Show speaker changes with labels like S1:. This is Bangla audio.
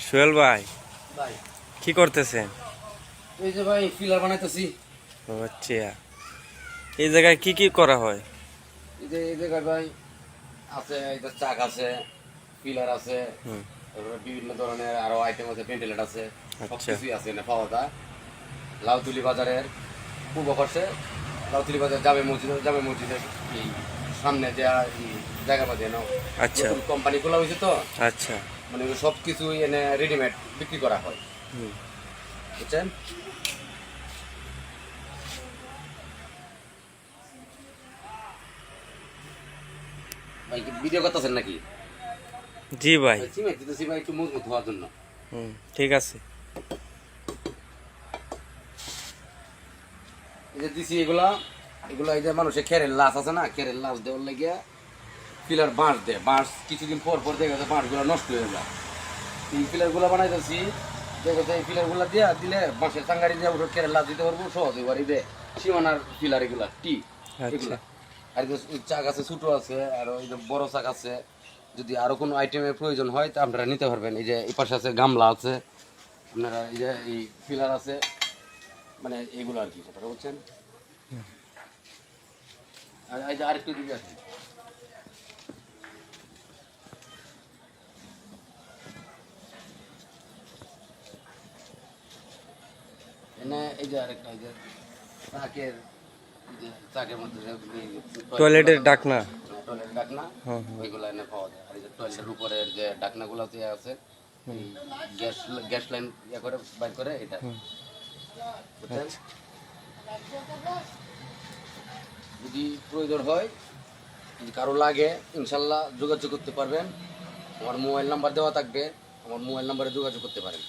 S1: সোহেল ভাই
S2: ভাই
S1: কি করতেছেন?
S2: এই যে ভাই পিলার বানাইতেছি।
S1: ও আচ্ছা, এই জায়গায় কি কি করা হয়?
S2: এই জায়গায় ভাই আছে, এই যে চাক আছে, পিলার আছে,
S1: হুম,
S2: তারপরে বিভিন্ন ধরনের আরো আইটেম আছে, ভেন্টিলেট আছে, সব
S1: আচ্ছা
S2: কিছুই আছে এখানে পাওয়া যায়। লাউতুলি বাজারের পূর্ব পাশে, লাউতুলি বাজার জামে মসজিদের এই সামনে যে এই জায়গা পাচ্ছে না,
S1: আচ্ছা
S2: নতুন কোম্পানি খোলা হয়েছে তো,
S1: আচ্ছা।
S2: মানে সব কিছুই এনে রেডিমেড বিক্রি করা হয়,
S1: হুম,
S2: বুঝছেন? ভাই ভিডিও করতেছেন নাকি?
S1: জি ভাই।
S2: সিমেন্ট দিতেছি ভাই একটু মজবুত হওয়ার জন্য।
S1: হুম, ঠিক আছে।
S2: এই যে দিছি এগুলা এগুলা এই যে মানুষের খেরের লাশ আছে না, খেরের লাশ দেওয়ার লেগে পিলার বাঁশ দেয়, বাঁশ কিছুদিন পর পর দেখে বাঁশগুলো নষ্ট হয়ে যায়। এই পিলারগুলো বানাইতেছি, দেখে এই পিলারগুলো দিয়া দিলে বাঁশের চাঙ্গারি দিয়ে উঠে খেরের লাশ দিতে পারবো সহজ, এবারে দে সীমানার পিলার এগুলা টি
S1: আচ্ছা
S2: এগুলা। আর যে চাক আছে, ছোটো আছে, আর ওই যে বড় চাক আছে। যদি আরো কোনো আইটেমের প্রয়োজন হয় তা আপনারা নিতে পারবেন। এই যে এই পাশে আছে গামলা আছে, আপনারা এই যে এই পিলার আছে, মানে এইগুলো আর কি, কথাটা বলছেন। আর এই যে আরেকটু দিকে আছে, এনে এই যে আরেকটা, এই যে চাকের, এই যে চাকের মধ্যে
S1: টয়লেটের ডাকনা।
S2: টয়লেটের ডাকনা,
S1: হুম হুম,
S2: ওইগুলো এনে পাওয়া যায়। আর এই যে টয়লেটের উপরের যে ডাকনাগুলো দিয়ে আছে, এই গ্যাস গ্যাস লাইন ইয়ে করে বাইর করে এটা,
S1: হুম,
S2: বুঝছেন?
S1: আচ্ছা।
S2: যদি প্রয়োজন হয়, যদি কারো লাগে, ইনশাল্লাহ যোগাযোগ করতে পারবেন। আমার মোবাইল নাম্বার দেওয়া থাকবে, আমার মোবাইল নাম্বারে যোগাযোগ করতে পারেন।